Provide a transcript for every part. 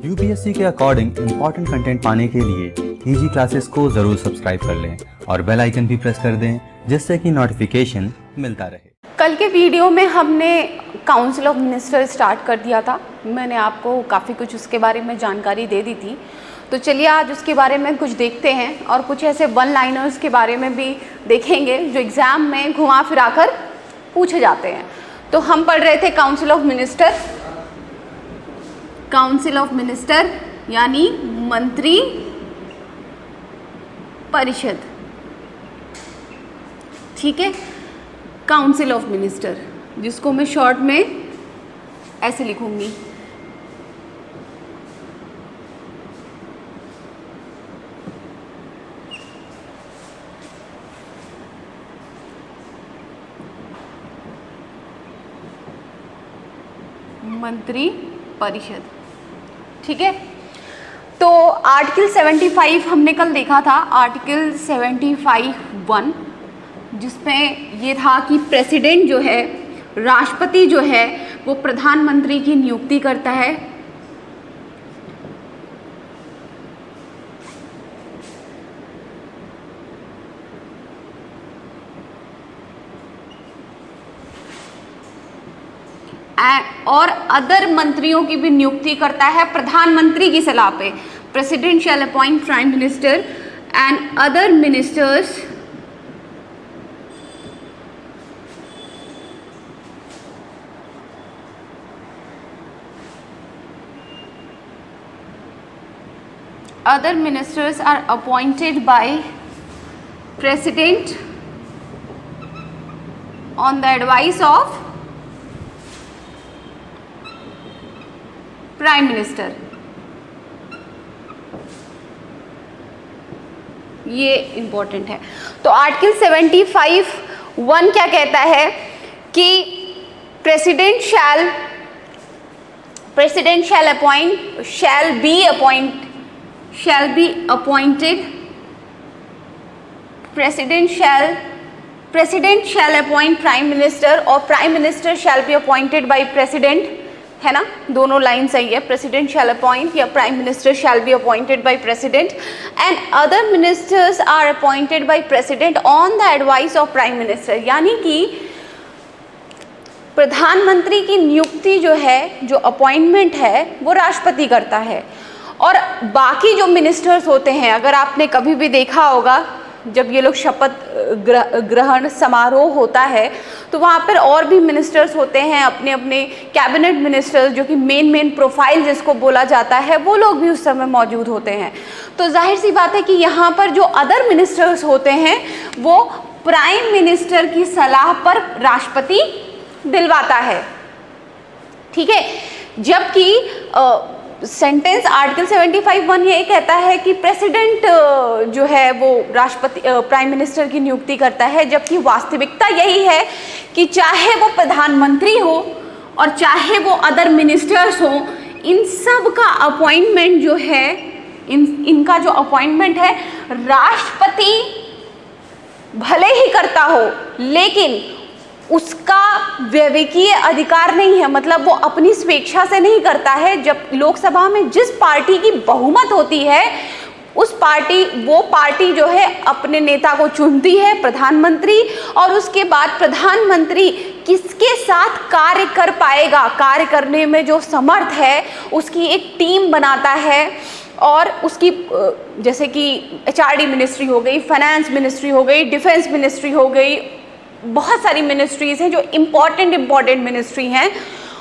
UPSC के according important content पाने के लिए ईजी क्लासेस को जरूर सब्सक्राइब कर लें और बेल आइकन भी प्रेस कर दें जिससे कि नोटिफिकेशन मिलता रहे। कल के वीडियो में हमने काउंसिल ऑफ मिनिस्टर स्टार्ट कर दिया था। मैंने आपको काफ़ी कुछ उसके बारे में जानकारी दे दी थी, तो चलिए आज उसके बारे में कुछ देखते हैं और कुछ ऐसे वन लाइनर्स के बारे में भी देखेंगे जो एग्ज़ाम में घुमा फिरा कर पूछे जाते हैं। तो हम पढ़ रहे थे council of minister. Council of minister यानी मंत्री परिषद, ठीक है। काउंसिल ऑफ मिनिस्टर जिसको मैं शॉर्ट में ऐसे लिखूंगी, मंत्री परिषद, ठीक है। तो आर्टिकल 75 हमने कल देखा था, आर्टिकल 75(1), जिसमें ये था कि प्रेसिडेंट जो है, राष्ट्रपति जो है, वो प्रधानमंत्री की नियुक्ति करता है। और अदर मंत्रियों की भी नियुक्ति करता है प्रधानमंत्री की सलाह पे। President shall appoint prime minister and other ministers are appointed by president on the advice of prime minister. ये इंपॉर्टेंट है। तो आर्टिकल 75(1) क्या कहता है कि president shall be appointed, president shall appoint prime minister और prime minister shall be appointed by president, है ना, दोनों लाइन सही है। प्रेसिडेंट शैल अपॉइंट या prime minister shall be appointed by president and other ministers are appointed by president on the advice of prime minister. यानी कि प्रधानमंत्री की नियुक्ति जो है, जो अपॉइंटमेंट है, वो राष्ट्रपति करता है। और बाकी जो मिनिस्टर्स होते हैं, अगर आपने कभी भी देखा होगा जब ये लोग शपथ ग्रहण समारोह होता है तो वहाँ पर और भी मिनिस्टर्स होते हैं, अपने अपने कैबिनेट मिनिस्टर्स, जो कि मेन प्रोफाइल जिसको बोला जाता है, वो लोग भी उस समय मौजूद होते हैं। तो जाहिर सी बात है कि यहाँ पर जो अदर मिनिस्टर्स होते हैं वो प्राइम मिनिस्टर की सलाह पर राष्ट्रपति दिलवाता है, ठीक है। जबकि सेंटेंस आर्टिकल 75(1) ये कहता है कि प्रेसिडेंट जो है वो राष्ट्रपति प्राइम मिनिस्टर की नियुक्ति करता है, जबकि वास्तविकता यही है कि चाहे वो प्रधानमंत्री हो और चाहे वो अदर मिनिस्टर्स हो, इन सब का अपॉइंटमेंट जो है, इनका जो अपॉइंटमेंट है, राष्ट्रपति भले ही करता हो लेकिन उसका वैविकीय अधिकार नहीं है, मतलब वो अपनी स्वेच्छा से नहीं करता है। जब लोकसभा में जिस पार्टी की बहुमत होती है वो पार्टी जो है अपने नेता को चुनती है, प्रधानमंत्री, और उसके बाद प्रधानमंत्री किसके साथ कार्य कर पाएगा, कार्य करने में जो समर्थ है, उसकी एक टीम बनाता है। और उसकी जैसे कि HRD मिनिस्ट्री हो गई, फाइनेंस मिनिस्ट्री हो गई, डिफेंस मिनिस्ट्री हो गई, बहुत सारी मिनिस्ट्रीज हैं जो इम्पॉर्टेंट मिनिस्ट्री हैं,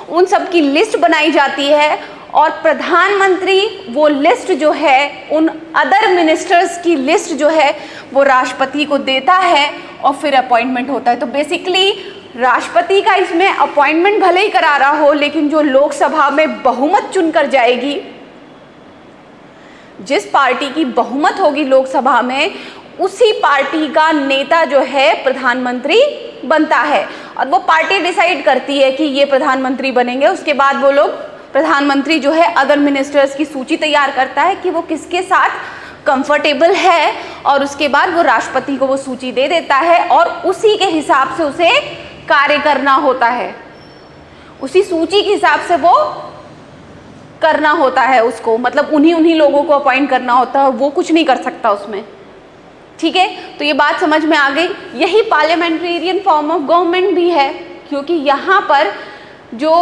उन सब की लिस्ट बनाई जाती है और प्रधानमंत्री वो लिस्ट जो है, उन अदर मिनिस्टर्स की लिस्ट जो है, वो राष्ट्रपति को देता है और फिर अपॉइंटमेंट होता है। तो बेसिकली राष्ट्रपति का इसमें अपॉइंटमेंट भले ही करा रहा हो, लेकिन जो लोकसभा में बहुमत चुनकर जाएगी, जिस पार्टी की बहुमत होगी लोकसभा में, उसी पार्टी का नेता जो है प्रधानमंत्री बनता है। और वो पार्टी डिसाइड करती है कि ये प्रधानमंत्री बनेंगे। उसके बाद वो लोग, प्रधानमंत्री जो है अदर मिनिस्टर्स की सूची तैयार करता है कि वो किसके साथ कंफर्टेबल है, और उसके बाद वो राष्ट्रपति को वो सूची दे देता है और उसी के हिसाब से उसे कार्य करना होता है। उसी सूची के हिसाब से वो करना होता है उसको, मतलब उन्हीं लोगों को अपॉइंट करना होता है, वो कुछ नहीं कर सकता उसमें। ठीक है, तो ये बात समझ में आ गई। यही पार्लियामेंटेरियन फॉर्म ऑफ गवर्नमेंट भी है, क्योंकि यहाँ पर जो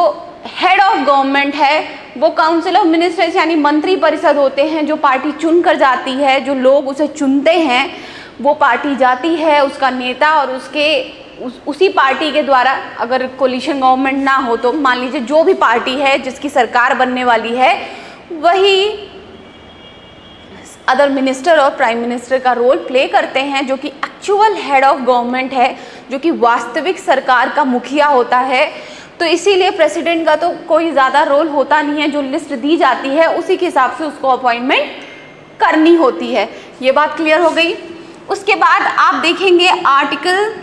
हेड ऑफ गवर्नमेंट है वो काउंसिल ऑफ मिनिस्टर्स यानी मंत्री परिषद होते हैं, जो पार्टी चुन कर जाती है, जो लोग उसे चुनते हैं वो पार्टी जाती है, उसका नेता और उसी पार्टी के द्वारा, अगर कोलिशन गवर्नमेंट ना हो तो मान लीजिए जो भी पार्टी है जिसकी सरकार बनने वाली है वही अदर मिनिस्टर और प्राइम मिनिस्टर का रोल प्ले करते हैं, जो कि एक्चुअल हेड ऑफ गवर्नमेंट है, जो कि वास्तविक सरकार का मुखिया होता है। तो इसीलिए प्रेसिडेंट का तो कोई ज़्यादा रोल होता नहीं है, जो लिस्ट दी जाती है उसी के हिसाब से उसको अपॉइंटमेंट करनी होती है। ये बात क्लियर हो गई। उसके बाद आप देखेंगे आर्टिकल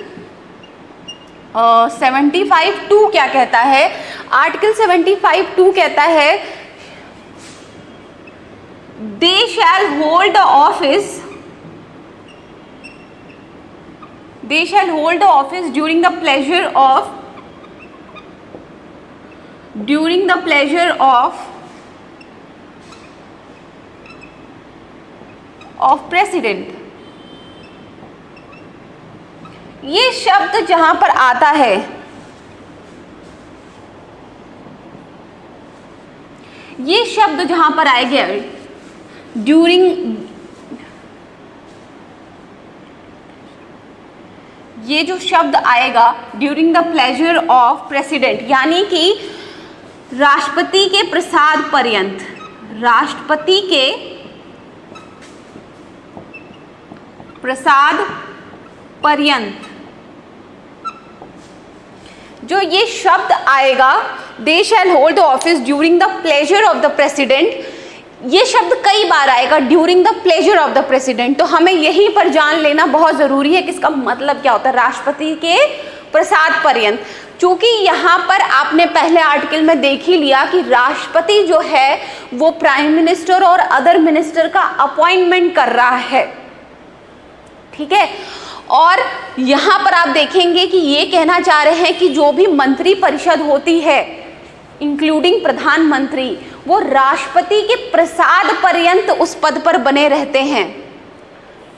75(2) क्या कहता है। आर्टिकल 75(2) कहता है they shall hold the office during the pleasure of president. ये शब्द जहां पर आता है, ये शब्द जहां पर आएगा ड्यूरिंग, ये जो शब्द आएगा during the pleasure of president, यानी कि राष्ट्रपति के प्रसाद पर्यंत, राष्ट्रपति के प्रसाद पर्यंत जो ये शब्द आएगा, they shall hold the office during the pleasure of the president, ये शब्द कई बार आएगा during the pleasure of the president. तो हमें यहीं पर जान लेना बहुत जरूरी है कि इसका मतलब क्या होता है, राष्ट्रपति के प्रसाद पर्यंत। चूंकि यहाँ पर आपने पहले आर्टिकल में देख ही लिया कि राष्ट्रपति जो है वो प्राइम मिनिस्टर और अदर मिनिस्टर का अपॉइंटमेंट कर रहा है, ठीक है। और यहाँ पर आप देखेंगे कि ये कहना चाह रहे हैं कि जो भी मंत्री परिषद होती है इंक्लूडिंग प्रधानमंत्री, वो राष्ट्रपति के प्रसाद पर्यंत उस पद पर बने रहते हैं,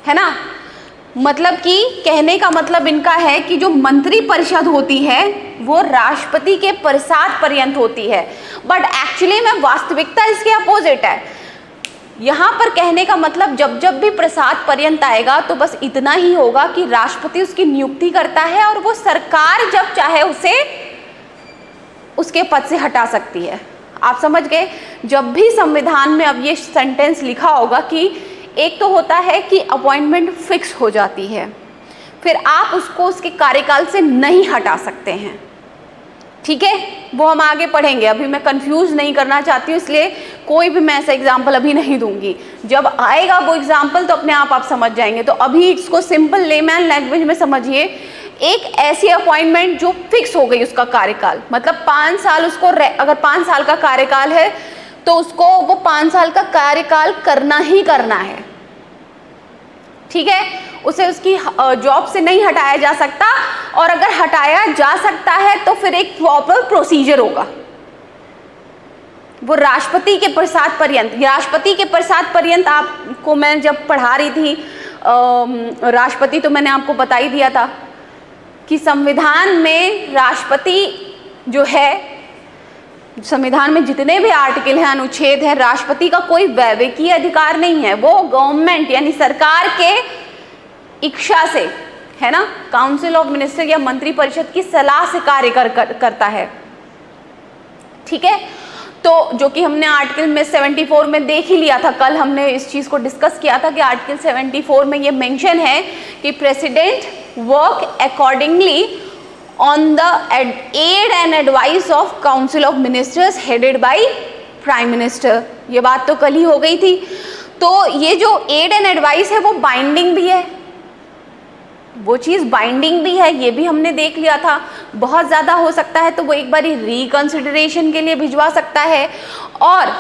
है ना। मतलब कि कहने का मतलब इनका है कि जो मंत्री परिषद होती है वो राष्ट्रपति के प्रसाद पर्यंत होती है, बट एक्चुअली में वास्तविकता इसके अपोजिट है। यहाँ पर कहने का मतलब जब जब भी प्रसाद पर्यंत आएगा तो बस इतना ही होगा कि राष्ट्रपति उसकी नियुक्ति करता है और वो सरकार जब चाहे उसे उसके पद से हटा सकती है। आप समझ गए। जब भी संविधान में अब ये सेंटेंस लिखा होगा कि एक तो होता है कि अपॉइंटमेंट फिक्स हो जाती है, फिर आप उसको उसके कार्यकाल से नहीं हटा सकते हैं, ठीक है। वो हम आगे पढ़ेंगे, अभी मैं कंफ्यूज नहीं करना चाहती हूँ, इसलिए कोई भी मैं ऐसा एग्जाम्पल अभी नहीं दूंगी। जब आएगा वो एग्जाम्पल तो अपने आप समझ जाएंगे। तो अभी इसको सिंपल लेमैन लैंग्वेज में समझिए। एक ऐसी अपॉइंटमेंट जो फिक्स हो गई उसका कार्यकाल, मतलब 5 साल उसको, अगर 5 साल का कार्यकाल है तो उसको वो 5 साल का कार्यकाल करना ही करना है, ठीक है। उसे उसकी जॉब से नहीं हटाया जा सकता, और अगर हटाया जा सकता है तो फिर एक प्रॉपर प्रोसीजर होगा। वो राष्ट्रपति के प्रसाद पर्यंत, राष्ट्रपति के प्रसाद पर्यंत आपको मैं जब पढ़ा रही थी राष्ट्रपति, तो मैंने आपको बता ही दिया था कि संविधान में राष्ट्रपति जो है, संविधान में जितने भी आर्टिकल हैं, अनुच्छेद हैं, राष्ट्रपति का कोई वैवेकीय अधिकार नहीं है। वो गवर्नमेंट यानी सरकार के इच्छा से, है ना, काउंसिल ऑफ मिनिस्टर या मंत्री परिषद की सलाह से कार्य करता है, ठीक है। तो जो कि हमने आर्टिकल में 74 में देख ही लिया था, कल हमने इस चीज़ को डिस्कस किया था कि आर्टिकल 74 में ये मेंशन है कि president work accordingly on the aid and advice of council of ministers headed by prime minister. ये बात तो कल ही हो गई थी। तो ये जो एड एंड एडवाइस है वो बाइंडिंग भी है, वो चीज़ बाइंडिंग भी है, ये भी हमने देख लिया था। बहुत ज़्यादा हो सकता है तो वो एक बार रिकंसिडरेशन के लिए भिजवा सकता है। और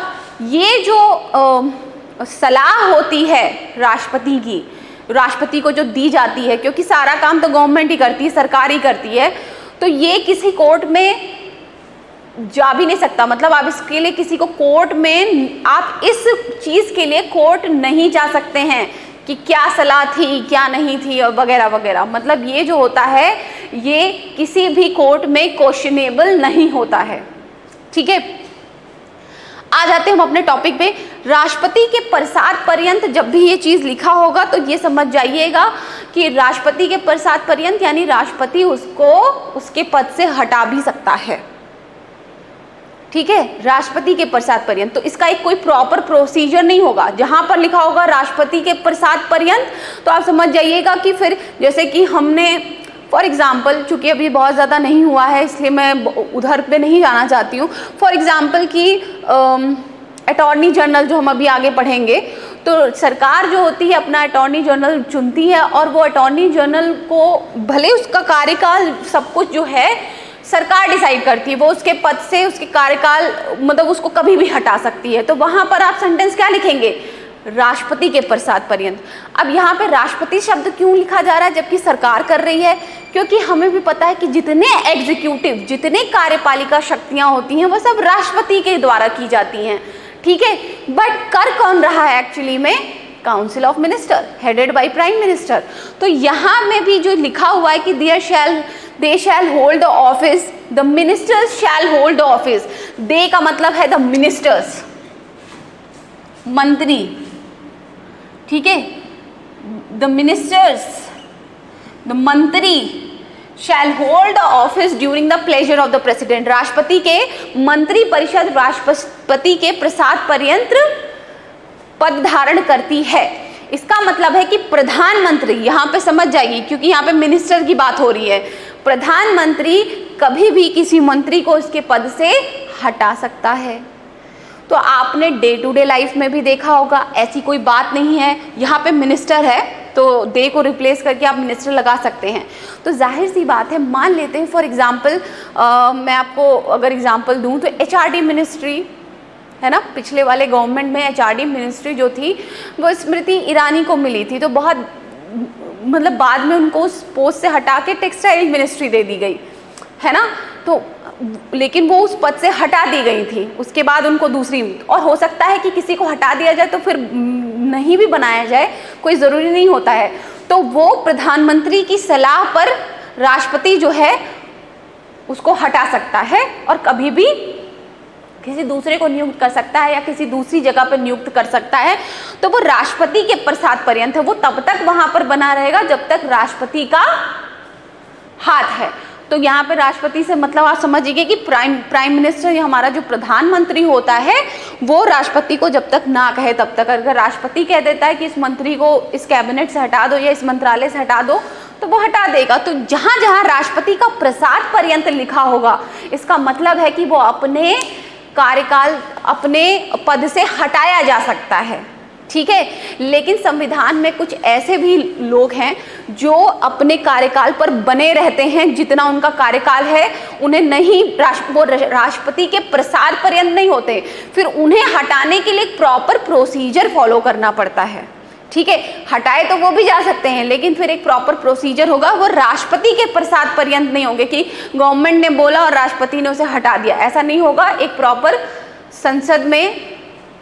ये जो सलाह होती है राष्ट्रपति की, राष्ट्रपति को जो दी जाती है, क्योंकि सारा काम तो गवर्नमेंट ही करती है, सरकार ही करती है, तो ये किसी कोर्ट में जा भी नहीं सकता, मतलब आप इसके लिए किसी को कोर्ट में, आप इस चीज़ के लिए कोर्ट नहीं जा सकते हैं कि क्या सलाह थी क्या नहीं थी और वगैरह वगैरह। मतलब ये जो होता है ये किसी भी कोर्ट में क्वेश्चनेबल नहीं होता है। ठीक है, आ जाते हैं हम अपने टॉपिक पे। राष्ट्रपति के प्रसाद पर्यंत जब भी ये चीज़ लिखा होगा तो ये समझ जाइएगा कि राष्ट्रपति के प्रसाद पर्यंत यानी राष्ट्रपति उसको उसके पद से हटा भी सकता है। ठीक है, राष्ट्रपति के प्रसाद पर्यंत, तो इसका एक कोई प्रॉपर प्रोसीजर नहीं होगा। जहां पर लिखा होगा राष्ट्रपति के प्रसाद पर्यंत तो आप समझ जाइएगा कि फिर जैसे कि हमने फॉर एग्जाम्पल, चूँकि अभी बहुत ज़्यादा नहीं हुआ है इसलिए मैं उधर पे नहीं जाना चाहती हूँ। फॉर एग्जाम्पल कि अटॉर्नी जनरल जो हम अभी आगे पढ़ेंगे, तो सरकार जो होती है अपना अटॉर्नी जनरल चुनती है और वो अटॉर्नी जनरल को भले उसका कार्यकाल सब कुछ जो है सरकार डिसाइड करती है, वो उसके पद से उसके कार्यकाल मतलब उसको कभी भी हटा सकती है। तो वहाँ पर आप सेंटेंस क्या लिखेंगे? राष्ट्रपति के प्रसाद पर्यंत। अब यहाँ पे राष्ट्रपति शब्द क्यों लिखा जा रहा है जबकि सरकार कर रही है? क्योंकि हमें भी पता है कि जितने एग्जीक्यूटिव, जितने कार्यपालिका शक्तियाँ होती हैं वो सब राष्ट्रपति के द्वारा की जाती हैं। ठीक है, बट कर कौन रहा है एक्चुअली में? Council of minister headed by prime minister. तो यहाँ में भी जो लिखा हुआ है कि they shall hold the office, the ministers shall hold the office. They का मतलब है द मिनिस्टर्स, मंत्री। ठीक है, द मिनिस्टर्स, द मंत्री शैल hold the office during the pleasure of the president. राष्ट्रपति के मंत्री परिषद राष्ट्रपति के प्रसाद पर्यंत पद धारण करती है। इसका मतलब है कि प्रधानमंत्री, यहाँ पे समझ जाइए क्योंकि यहाँ पे मिनिस्टर की बात हो रही है, प्रधानमंत्री कभी भी किसी मंत्री को उसके पद से हटा सकता है। तो आपने डे टू डे लाइफ में भी देखा होगा, ऐसी कोई बात नहीं है। यहाँ पे मिनिस्टर है तो दे को रिप्लेस करके आप मिनिस्टर लगा सकते हैं। तो जाहिर सी बात है, मान लेते हैं फॉर एग्जांपल, मैं आपको अगर एग्जांपल दूं तो एचआरडी मिनिस्ट्री है ना, पिछले वाले गवर्नमेंट में एचआरडी मिनिस्ट्री जो थी वो स्मृति ईरानी को मिली थी, तो बहुत मतलब बाद में उनको उस पोस्ट से हटा के टेक्सटाइल मिनिस्ट्री दे दी गई है ना। तो लेकिन वो उस पद से हटा दी गई थी, उसके बाद उनको दूसरी, और हो सकता है कि किसी को हटा दिया जाए तो फिर नहीं भी बनाया जाए, कोई ज़रूरी नहीं होता है। तो वो प्रधानमंत्री की सलाह पर राष्ट्रपति जो है उसको हटा सकता है और कभी भी किसी दूसरे को नियुक्त कर सकता है या किसी दूसरी जगह पर नियुक्त कर सकता है। तो वो राष्ट्रपति के प्रसाद पर्यंत है, वो तब तक वहां पर बना रहेगा जब तक राष्ट्रपति का हाथ है। तो यहाँ पे राष्ट्रपति से मतलब आप समझिए कि प्राइम मिनिस्टर या हमारा जो प्रधानमंत्री होता है वो राष्ट्रपति को जब तक ना कहे तब तक, अगर राष्ट्रपति कह देता है कि इस मंत्री को इस कैबिनेट से हटा दो या इस मंत्रालय से हटा दो तो वो हटा देगा। तो जहाँ जहाँ राष्ट्रपति का प्रसाद पर्यंत लिखा होगा इसका मतलब है कि वो अपने कार्यकाल, अपने पद से हटाया जा सकता है। ठीक है, लेकिन संविधान में कुछ ऐसे भी लोग हैं जो अपने कार्यकाल पर बने रहते हैं, जितना उनका कार्यकाल है उन्हें नहीं, वो राष्ट्रपति के प्रसाद पर्यंत नहीं होते, फिर उन्हें हटाने के लिए प्रॉपर प्रोसीजर फॉलो करना पड़ता है। ठीक है, हटाए तो वो भी जा सकते हैं लेकिन फिर एक प्रॉपर प्रोसीजर होगा, वो राष्ट्रपति के प्रसाद पर्यंत नहीं होंगे कि गवर्नमेंट ने बोला और राष्ट्रपति ने उसे हटा दिया, ऐसा नहीं होगा। एक प्रॉपर संसद में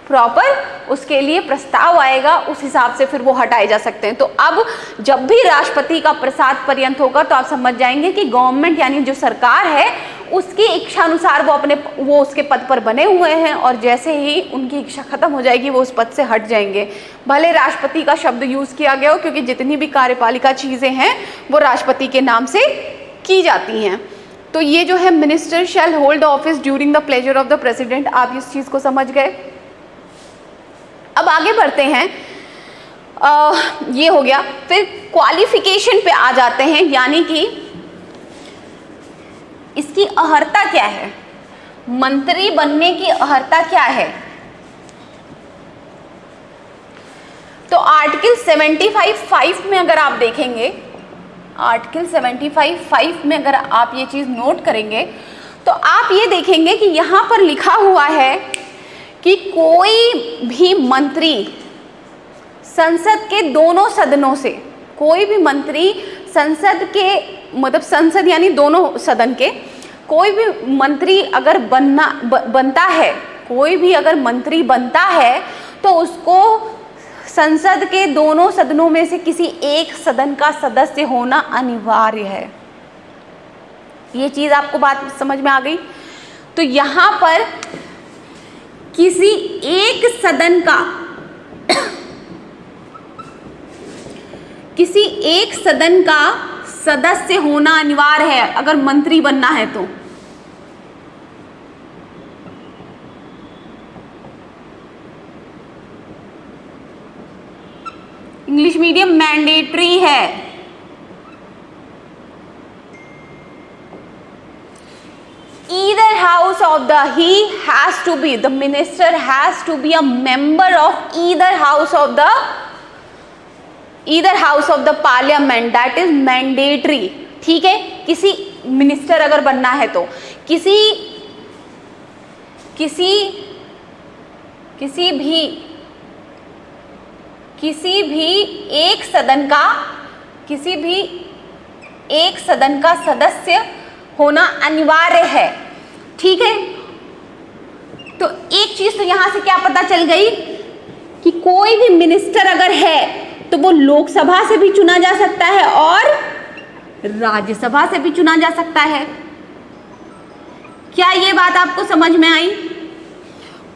प्रॉपर उसके लिए प्रस्ताव आएगा, उस हिसाब से फिर वो हटाए जा सकते हैं। तो अब जब भी राष्ट्रपति का प्रसाद पर्यंत होगा तो आप समझ जाएंगे कि गवर्नमेंट यानी जो सरकार है उसकी इच्छा अनुसार वो उसके पद पर बने हुए हैं और जैसे ही उनकी इच्छा खत्म हो जाएगी वो उस पद से हट जाएंगे। भले राष्ट्रपति का शब्द यूज किया गया हो क्योंकि जितनी भी कार्यपालिका चीजें हैं वो राष्ट्रपति के नाम से की जाती हैं। तो ये जो है minister shall hold office during the pleasure of the president, आप इस चीज को समझ गए। अब आगे बढ़ते हैं, ये हो गया। फिर क्वालिफिकेशन पे आ जाते हैं, यानी कि इसकी अर्हता क्या है, मंत्री बनने की अर्हता क्या है। तो आर्टिकल 75(5) में अगर आप देखेंगे, आर्टिकल 75(5) में अगर आप ये चीज नोट करेंगे तो आप ये देखेंगे कि यहां पर लिखा हुआ है कि कोई भी मंत्री संसद के दोनों सदनों से, कोई भी मंत्री संसद के मतलब संसद यानी दोनों सदन के कोई भी मंत्री अगर बनता है, कोई भी अगर मंत्री बनता है तो उसको संसद के दोनों सदनों में से किसी एक सदन का सदस्य होना अनिवार्य है। ये चीज आपको बात समझ में आ गई? तो यहां पर किसी एक सदन का किसी एक सदन का सदस्य होना अनिवार्य है अगर मंत्री बनना है तो। इंग्लिश मीडियम मैंडेटरी है। Either house of he has to be, the minister has to be a member of either house of the parliament, that is mandatory। ठीक है, किसी मिनिस्टर अगर बनना है तो किसी भी एक सदन का सदस्य होना अनिवार्य है। ठीक है, तो एक चीज तो यहां से क्या पता चल गई कि कोई भी मिनिस्टर अगर है तो वो लोकसभा से भी चुना जा सकता है और राज्यसभा से भी चुना जा सकता है। क्या ये बात आपको समझ में आई?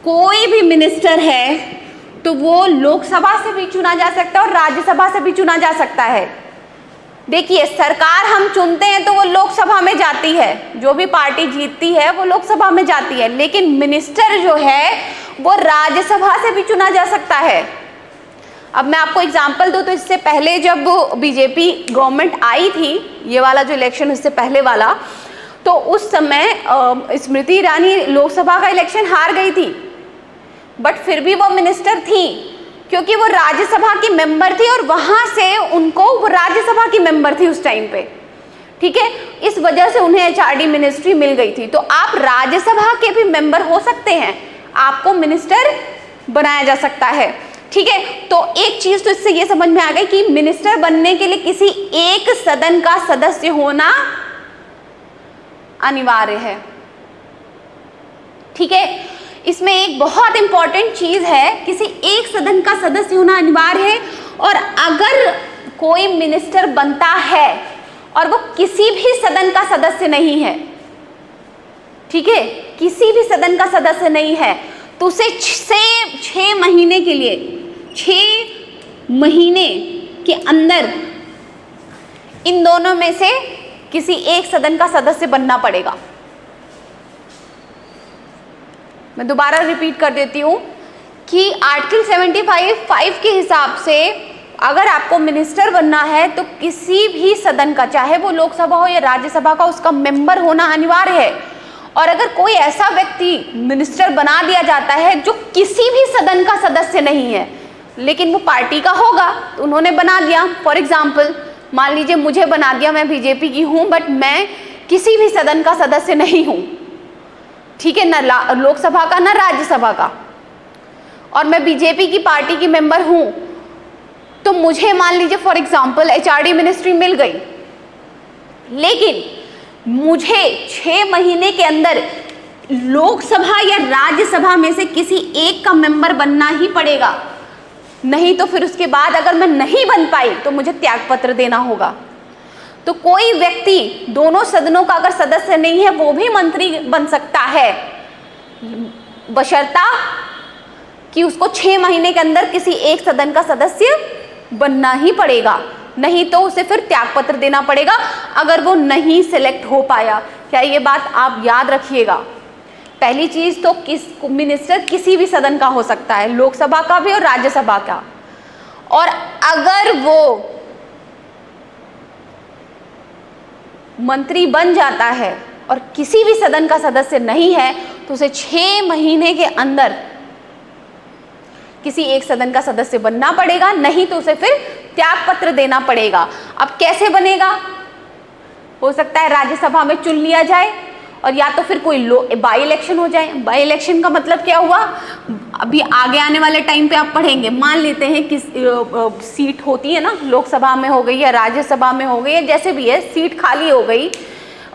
कोई भी मिनिस्टर है तो वो लोकसभा से भी चुना जा सकता है और राज्यसभा से भी चुना जा सकता है। देखिए, सरकार हम चुनते हैं तो वो लोकसभा में जाती है, जो भी पार्टी जीतती है वो लोकसभा में जाती है, लेकिन मिनिस्टर जो है वो राज्यसभा से भी चुना जा सकता है। अब मैं आपको एग्जांपल दूं तो इससे पहले जब बीजेपी गवर्नमेंट आई थी, ये वाला जो इलेक्शन इससे पहले वाला, तो उस समय स्मृति ईरानी लोकसभा का इलेक्शन हार गई थी, बट फिर भी वो मिनिस्टर थी क्योंकि वो राज्यसभा की मेंबर थी और वहां से उनको वो राज्यसभा की मेंबर थी उस टाइम पे। ठीक है, इस वजह से उन्हें एचआरडी मिनिस्ट्री मिल गई थी। तो आप राज्यसभा के भी मेंबर हो सकते हैं, आपको मिनिस्टर बनाया जा सकता है। ठीक है, तो एक चीज तो इससे ये समझ में आ गई कि मिनिस्टर बनने के लिए किसी एक सदन का सदस्य होना अनिवार्य है। ठीक है, इसमें एक बहुत इंपॉर्टेंट चीज है, किसी एक सदन का सदस्य होना अनिवार्य है। और अगर कोई मिनिस्टर बनता है और वो किसी भी सदन का सदस्य नहीं है, ठीक है, किसी भी सदन का सदस्य नहीं है, तो उसे 6 महीने के लिए 6 महीने के अंदर इन दोनों में से किसी एक सदन का सदस्य बनना पड़ेगा। मैं दोबारा रिपीट कर देती हूँ कि आर्टिकल 75(5) के हिसाब से अगर आपको मिनिस्टर बनना है तो किसी भी सदन का, चाहे वो लोकसभा हो या राज्यसभा का, उसका मेंबर होना अनिवार्य है। और अगर कोई ऐसा व्यक्ति मिनिस्टर बना दिया जाता है जो किसी भी सदन का सदस्य नहीं है लेकिन वो पार्टी का होगा, तो उन्होंने बना दिया, फॉर एग्जाम्पल मान लीजिए मुझे बना दिया, मैं बीजेपी की हूँ बट मैं किसी भी सदन का सदस्य नहीं हूँ, ठीक है, ना लोकसभा का ना राज्यसभा का, और मैं बीजेपी की पार्टी की मेंबर हूं, तो मुझे मान लीजिए फॉर एग्जांपल एचआरडी मिनिस्ट्री मिल गई, लेकिन मुझे 6 महीने के अंदर लोकसभा या राज्यसभा में से किसी एक का मेंबर बनना ही पड़ेगा, नहीं तो फिर उसके बाद अगर मैं नहीं बन पाई तो मुझे त्यागपत्र देना होगा। तो कोई व्यक्ति दोनों सदनों का अगर सदस्य नहीं है वो भी मंत्री बन सकता है, बशर्ता कि उसको 6 महीने के अंदर किसी एक सदन का सदस्य बनना ही पड़ेगा, नहीं तो उसे फिर त्यागपत्र देना पड़ेगा अगर वो नहीं सिलेक्ट हो पाया। क्या ये बात आप याद रखिएगा। पहली चीज तो मिनिस्टर किसी भी सदन का हो सकता है, लोकसभा का भी और राज्यसभा का, और अगर वो मंत्री बन जाता है और किसी भी सदन का सदस्य नहीं है तो उसे 6 महीने के अंदर किसी एक सदन का सदस्य बनना पड़ेगा, नहीं तो उसे फिर त्यागपत्र देना पड़ेगा। अब कैसे बनेगा? हो सकता है राज्यसभा में चुन लिया जाए और या तो फिर कोई बाई इलेक्शन हो जाए। बाई इलेक्शन का मतलब क्या हुआ, अभी आगे आने वाले टाइम पे आप पढ़ेंगे, मान लेते हैं कि सीट होती है ना, लोकसभा में हो गई या राज्यसभा में हो गई या जैसे भी है, सीट खाली हो गई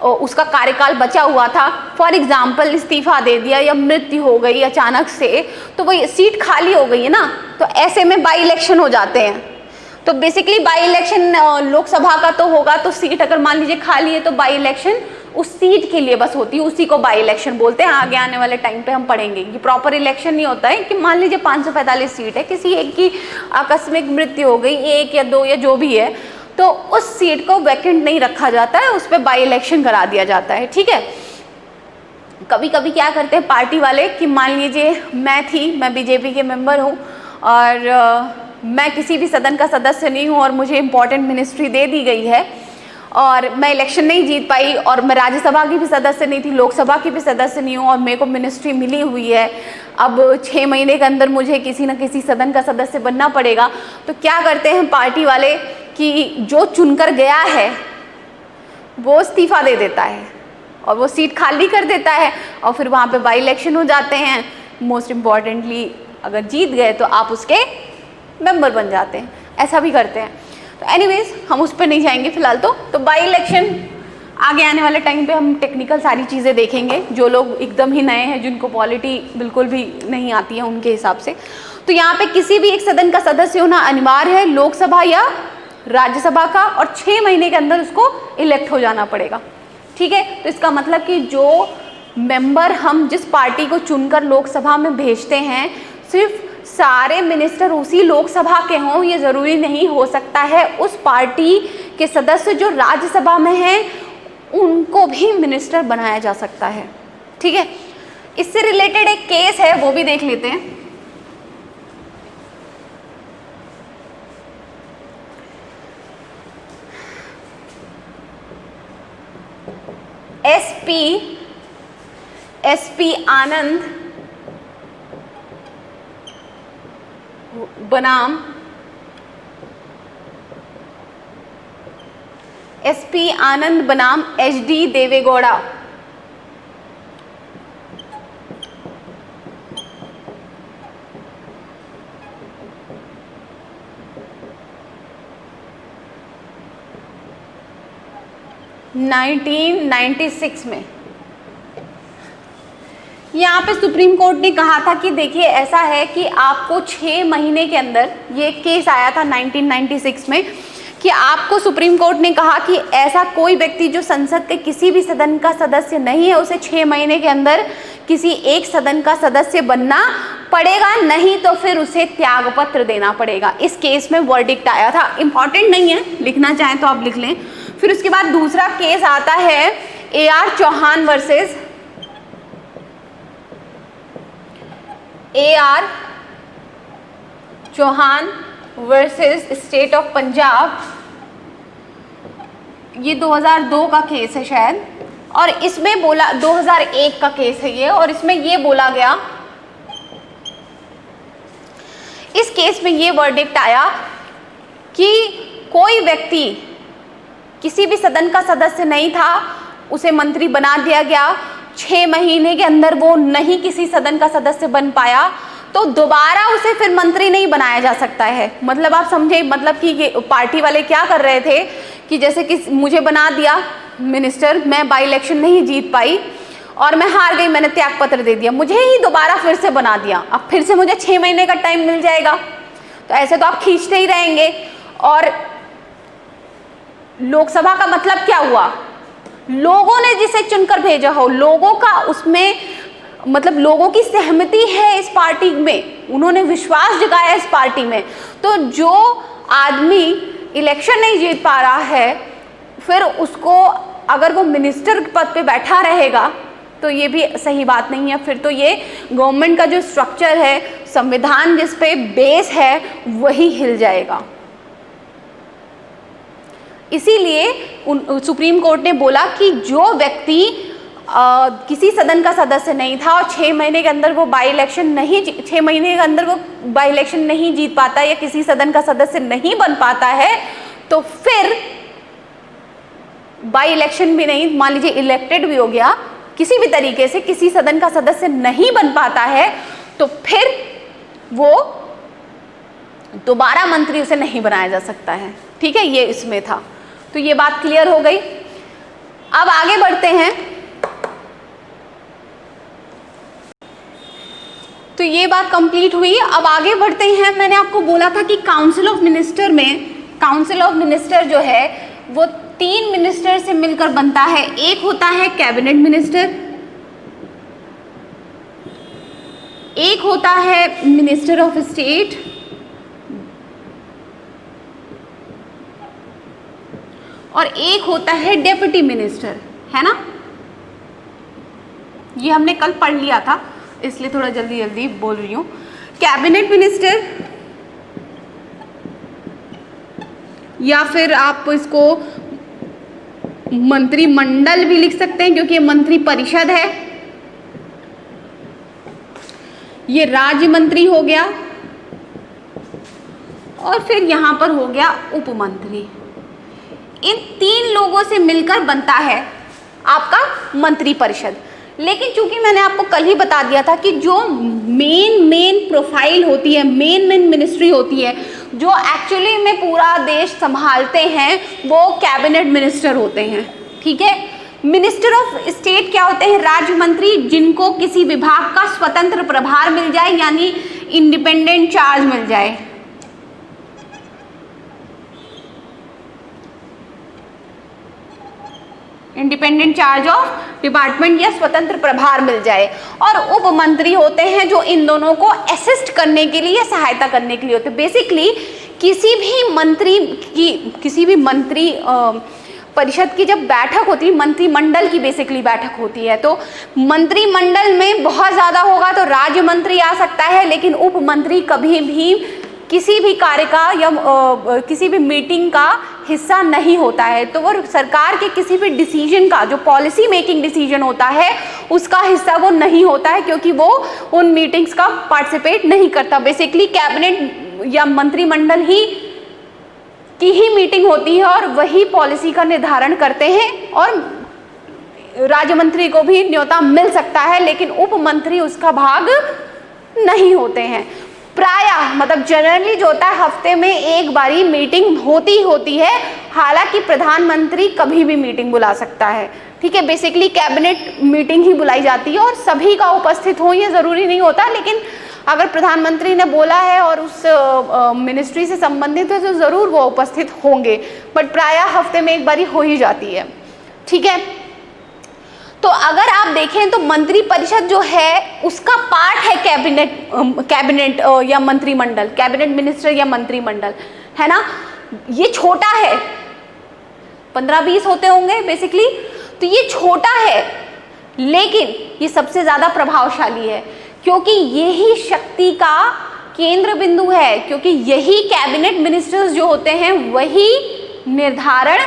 उसका कार्यकाल बचा हुआ था, फॉर एग्जाम्पल इस्तीफा दे दिया या मृत्यु हो गई अचानक से, तो वो सीट खाली हो गई है ना, तो ऐसे में बाई इलेक्शन हो जाते हैं। तो बेसिकली बाई इलेक्शन लोकसभा का तो होगा, तो सीट अगर मान लीजिए खाली है तो बाई इलेक्शन उस सीट के लिए बस होती है, उसी को बाई इलेक्शन बोलते हैं। आगे आने वाले टाइम पे हम पढ़ेंगे, ये प्रॉपर इलेक्शन नहीं होता है कि मान लीजिए 545 सीट है, किसी एक की आकस्मिक मृत्यु हो गई, 1 या 2 या जो भी है, तो उस सीट को वैकेंट नहीं रखा जाता है, उस पर बाई इलेक्शन करा दिया जाता है। ठीक है, कभी कभी क्या करते हैं पार्टी वाले कि मान लीजिए मैं बीजेपी के मेंबर हूँ और मैं किसी भी सदन का सदस्य नहीं हूँ और मुझे इम्पोर्टेंट मिनिस्ट्री दे दी गई है और मैं इलेक्शन नहीं जीत पाई और मैं राज्यसभा की भी सदस्य नहीं थी, लोकसभा की भी सदस्य नहीं हूँ और मेरे को मिनिस्ट्री मिली हुई है। अब 6 महीने के अंदर मुझे किसी न किसी सदन का सदस्य बनना पड़ेगा। तो क्या करते हैं पार्टी वाले कि जो चुनकर गया है वो इस्तीफा दे देता है और वो सीट खाली कर देता है और फिर वहाँ पे बाई इलेक्शन हो जाते हैं। मोस्ट इम्पॉर्टेंटली अगर जीत गए तो आप उसके मेंबर बन जाते हैं, ऐसा भी करते हैं। तो एनीवेज हम उस पर नहीं जाएंगे फिलहाल। तो बाई इलेक्शन आगे आने वाले टाइम पे हम टेक्निकल सारी चीज़ें देखेंगे, जो लोग एकदम ही नए हैं जिनको पॉलिटी बिल्कुल भी नहीं आती है उनके हिसाब से। तो यहाँ पे किसी भी एक सदन का सदस्य होना अनिवार्य है, लोकसभा या राज्यसभा का, और 6 महीने के अंदर उसको इलेक्ट हो जाना पड़ेगा। ठीक है, तो इसका मतलब कि जो मेंबर हम जिस पार्टी को चुनकर लोकसभा में भेजते हैं, सिर्फ सारे मिनिस्टर उसी लोकसभा के हों ये ज़रूरी नहीं हो सकता है। उस पार्टी के सदस्य जो राज्यसभा में हैं उनको भी मिनिस्टर बनाया जा सकता है। ठीक है, इससे रिलेटेड एक केस है वो भी देख लेते हैं। एसपी आनंद बनाम एसपी आनंद बनाम एचडी देवेगौड़ा। (1996) में यहाँ पे सुप्रीम कोर्ट ने कहा था कि देखिए ऐसा है कि आपको 6 महीने के अंदर, ये केस आया था 1996 में, कि आपको सुप्रीम कोर्ट ने कहा कि ऐसा कोई व्यक्ति जो संसद के किसी भी सदन का सदस्य नहीं है उसे 6 महीने के अंदर किसी एक सदन का सदस्य बनना पड़ेगा, नहीं तो फिर उसे त्यागपत्र देना पड़ेगा। इस केस में वर्डिक्ट आया था, इंपॉर्टेंट नहीं है, लिखना चाहें तो आप लिख लें। फिर उसके बाद दूसरा केस आता है AR Chauhan versus AR Chauhan versus state of Punjab. ये 2002 का केस है शायद, और इसमें बोला 2001 का केस है ये, और इसमें ये बोला गया, इस केस में ये वर्डिक्ट आया कि कोई व्यक्ति किसी भी सदन का सदस्य नहीं था, उसे मंत्री बना दिया गया, 6 महीने के अंदर वो नहीं किसी सदन का सदस्य बन पाया, तो दोबारा उसे फिर मंत्री नहीं बनाया जा सकता है। मतलब आप समझे, मतलब कि ये पार्टी वाले क्या कर रहे थे कि जैसे कि मुझे बना दिया मिनिस्टर, मैं बाई इलेक्शन नहीं जीत पाई और मैं हार गई, मैंने त्यागपत्र दे दिया, मुझे ही दोबारा फिर से बना दिया, अब फिर से मुझे 6 महीने का टाइम मिल जाएगा। तो ऐसे तो आप खींचते ही रहेंगे। और लोकसभा का मतलब क्या हुआ, लोगों ने जिसे चुनकर भेजा हो, लोगों का उसमें मतलब लोगों की सहमति है इस पार्टी में, उन्होंने विश्वास जगाया इस पार्टी में। तो जो आदमी इलेक्शन नहीं जीत पा रहा है, फिर उसको अगर वो मिनिस्टर पद पे बैठा रहेगा तो ये भी सही बात नहीं है। फिर तो ये गवर्नमेंट का जो स्ट्रक्चर है, संविधान जिस पे बेस है, वही हिल जाएगा। इसीलिए सुप्रीम कोर्ट ने बोला कि जो व्यक्ति किसी सदन का सदस्य नहीं था और 6 महीने के अंदर वो बाई इलेक्शन नहीं 6 महीने के अंदर वो बाई इलेक्शन नहीं जीत पाता या किसी सदन का सदस्य नहीं बन पाता है, तो फिर बाई इलेक्शन भी नहीं, मान लीजिए इलेक्टेड भी हो गया, किसी भी तरीके से किसी सदन का सदस्य नहीं बन पाता है, तो फिर वो दोबारा मंत्री उसे नहीं बनाया जा सकता है। ठीक है, ये इसमें था। तो ये बात क्लियर हो गई। अब आगे बढ़ते हैं। तो ये बात कंप्लीट हुई। अब आगे बढ़ते हैं। मैंने आपको बोला था कि काउंसिल ऑफ मिनिस्टर में, काउंसिल ऑफ मिनिस्टर जो है वो 3 मिनिस्टर से मिलकर बनता है। एक होता है कैबिनेट मिनिस्टर, एक होता है मिनिस्टर ऑफ स्टेट, और एक होता है डेप्यूटी मिनिस्टर, है ना। ये हमने कल पढ़ लिया था, इसलिए थोड़ा जल्दी जल्दी बोल रही हूँ। कैबिनेट मिनिस्टर, या फिर आप इसको मंत्रिमंडल भी लिख सकते हैं क्योंकि ये मंत्री परिषद है। ये राज्य मंत्री हो गया, और फिर यहां पर हो गया उपमंत्री। इन 3 लोगों से मिलकर बनता है आपका मंत्री परिषद। लेकिन चूंकि मैंने आपको कल ही बता दिया था कि जो मेन प्रोफाइल होती है, मेन मिनिस्ट्री होती है, जो एक्चुअली में पूरा देश संभालते हैं, वो कैबिनेट मिनिस्टर होते हैं। ठीक है। मिनिस्टर ऑफ स्टेट क्या होते हैं? राज्य मंत्री, जिनको किसी विभाग का स्वतंत्र प्रभार मिल जाए, यानी इंडिपेंडेंट चार्ज मिल जाए। इंडिपेंडेंट चार्ज ऑफ डिपार्टमेंट या स्वतंत्र प्रभार मिल जाए। और उप मंत्री होते हैं जो इन दोनों को असिस्ट करने के लिए, सहायता करने के लिए होते हैं। बेसिकली किसी भी मंत्री परिषद की जब बैठक होती है, मंत्रिमंडल की बेसिकली बैठक होती है, तो मंत्रिमंडल में बहुत ज़्यादा होगा तो राज्य मंत्री आ सकता है, लेकिन उप मंत्री कभी भी किसी भी कार्य का या किसी भी मीटिंग का हिस्सा नहीं होता है। तो वो सरकार के किसी भी डिसीजन का, जो पॉलिसी मेकिंग डिसीजन होता है, उसका हिस्सा वो नहीं होता है, क्योंकि वो उन मीटिंग्स का पार्टिसिपेट नहीं करता। बेसिकली कैबिनेट या मंत्रिमंडल की ही मीटिंग होती है और वही पॉलिसी का निर्धारण करते हैं, और राज्य मंत्री को भी न्योता मिल सकता है, लेकिन उप मंत्री उसका भाग नहीं होते हैं। प्रायः मतलब जनरली जो होता है, हफ्ते में एक बारी मीटिंग होती है। हालांकि प्रधानमंत्री कभी भी मीटिंग बुला सकता है। ठीक है। बेसिकली कैबिनेट मीटिंग ही बुलाई जाती है और सभी का उपस्थित हो ये ज़रूरी नहीं होता, लेकिन अगर प्रधानमंत्री ने बोला है और उस मिनिस्ट्री से संबंधित है तो ज़रूर वो उपस्थित होंगे, बट प्रायः हफ्ते में एक बारी हो ही जाती है। ठीक है। तो अगर आप देखें तो मंत्री परिषद जो है उसका पार्ट है कैबिनेट या मंत्रिमंडल, कैबिनेट मिनिस्टर या मंत्रिमंडल, है ना। ये छोटा है, 15-20 होते होंगे बेसिकली, तो ये छोटा है, लेकिन ये सबसे ज़्यादा प्रभावशाली है, क्योंकि यही शक्ति का केंद्र बिंदु है, क्योंकि यही कैबिनेट मिनिस्टर्स जो होते हैं वही निर्धारण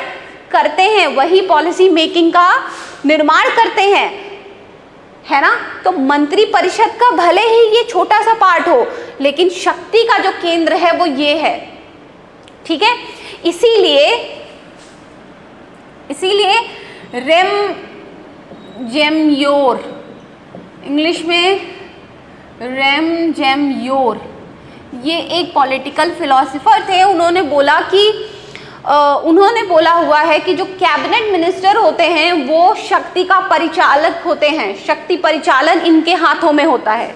करते हैं, वही पॉलिसी मेकिंग का निर्माण करते हैं, है ना। तो मंत्री परिषद का भले ही ये छोटा सा पार्ट हो, लेकिन शक्ति का जो केंद्र है वो ये है। ठीक है। इसीलिए रेम जेम्योर, इंग्लिश में रेम जेम्योर, ये एक पॉलिटिकल फिलोसोफर थे। उन्होंने बोला हुआ है कि जो कैबिनेट मिनिस्टर होते हैं वो शक्ति का परिचालक होते हैं, शक्ति परिचालन इनके हाथों में होता है।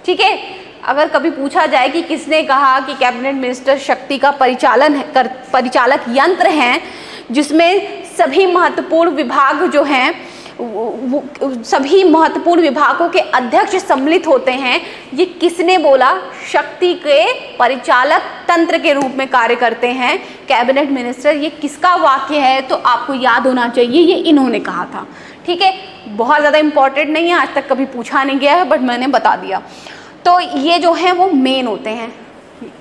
ठीक है। अगर कभी पूछा जाए कि किसने कहा कि कैबिनेट मिनिस्टर शक्ति का परिचालक यंत्र हैं, जिसमें सभी महत्वपूर्ण विभाग जो हैं सभी महत्वपूर्ण विभागों के अध्यक्ष सम्मिलित होते हैं, ये किसने बोला? शक्ति के परिचालक तंत्र के रूप में कार्य करते हैं कैबिनेट मिनिस्टर। ये किसका वाक्य है? तो आपको याद होना चाहिए, ये इन्होंने कहा था। ठीक है। बहुत ज़्यादा इंपॉर्टेंट नहीं है, आज तक कभी पूछा नहीं गया है, बट मैंने बता दिया। तो ये जो है वो मेन होते हैं।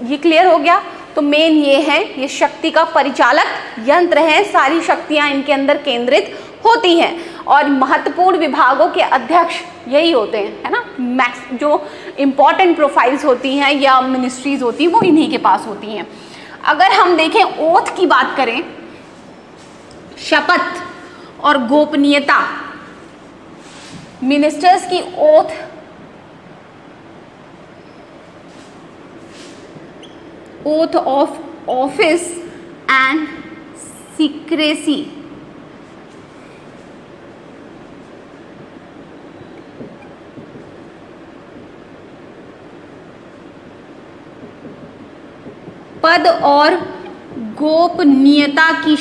ये क्लियर हो गया। तो मेन ये है, ये शक्ति का परिचालक यंत्र है, सारी शक्तियाँ इनके अंदर केंद्रित होती हैं, और महत्वपूर्ण विभागों के अध्यक्ष यही होते हैं, है ना। जो इम्पॉर्टेंट प्रोफाइल्स होती हैं या मिनिस्ट्रीज होती हैं वो इन्हीं के पास होती हैं। अगर हम देखें ओथ की बात करें, शपथ और गोपनीयता, मिनिस्टर्स की oath of office and secrecy, पद और गोपनीयता की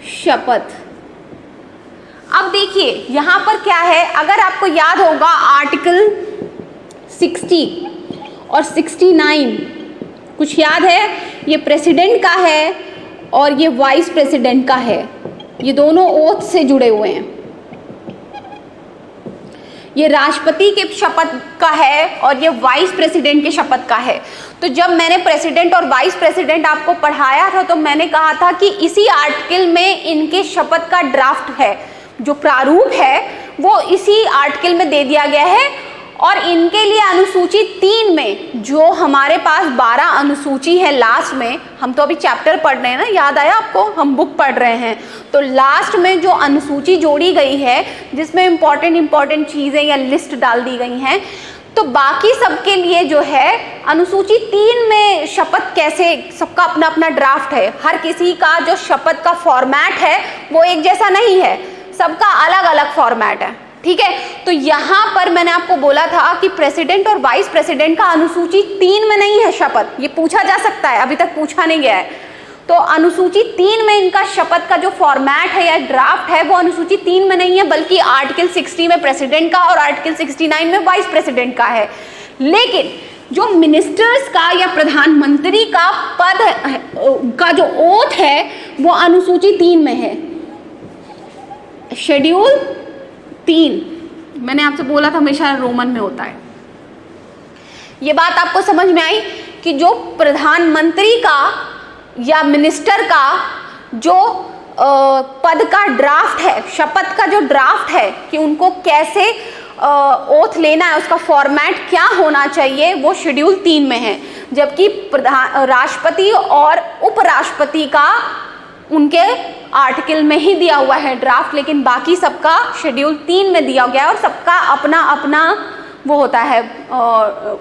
शपथ अब देखिए यहां पर क्या है, अगर आपको याद होगा आर्टिकल 60 और 69 कुछ याद है, ये प्रेसिडेंट का है और ये वाइस प्रेसिडेंट का है, ये दोनों ओथ से जुड़े हुए हैं। ये राष्ट्रपति के शपथ का है और ये वाइस प्रेसिडेंट के शपथ का है। तो जब मैंने प्रेसिडेंट और वाइस प्रेसिडेंट आपको पढ़ाया था तो मैंने कहा था कि इसी आर्टिकल में इनके शपथ का ड्राफ्ट है, जो प्रारूप है वो इसी आर्टिकल में दे दिया गया है। और इनके लिए अनुसूची 3 में जो हमारे पास 12 अनुसूची है लास्ट में, हम तो अभी चैप्टर पढ़ रहे हैं ना, याद आया आपको, हम बुक पढ़ रहे हैं, तो लास्ट में जो अनुसूची जोड़ी गई है जिसमें इंपॉर्टेंट चीज़ें या लिस्ट डाल दी गई हैं, तो बाकी सबके लिए जो है अनुसूची 3 में शपथ कैसे, सबका अपना अपना ड्राफ्ट है, हर किसी का जो शपथ का फॉर्मेट है वो एक जैसा नहीं है, सबका अलग अलग फॉर्मेट है, ठीक है। तो यहाँ पर मैंने आपको बोला था कि प्रेसिडेंट और वाइस प्रेसिडेंट का अनुसूची 3 में नहीं है शपथ, ये पूछा जा सकता है, अभी तक पूछा नहीं गया है। तो अनुसूची 3 में इनका शपथ का जो फॉर्मेट है या ड्राफ्ट है वो अनुसूची 3 में नहीं है, बल्कि आर्टिकल 60 में प्रेसिडेंट का और आर्टिकल 69 में वाइस प्रेसिडेंट का है। लेकिन जो मिनिस्टर्स का या प्रधानमंत्री का पद का जो ओथ है वो अनुसूची 3 में है, शेड्यूल 3। मैंने आपसे बोला था हमेशा रोमन में होता है। ये बात आपको समझ में आई कि जो प्रधानमंत्री का या मिनिस्टर का जो पद का ड्राफ्ट है, शपथ का जो ड्राफ्ट है कि उनको कैसे ओथ लेना है, उसका फॉर्मेट क्या होना चाहिए, वो शेड्यूल 3 में है। जबकि राष्ट्रपति और उपराष्ट्रपति का उनके आर्टिकल में ही दिया हुआ है ड्राफ्ट, लेकिन बाकी सबका शेड्यूल 3 में दिया गया है और सबका अपना अपना वो होता है,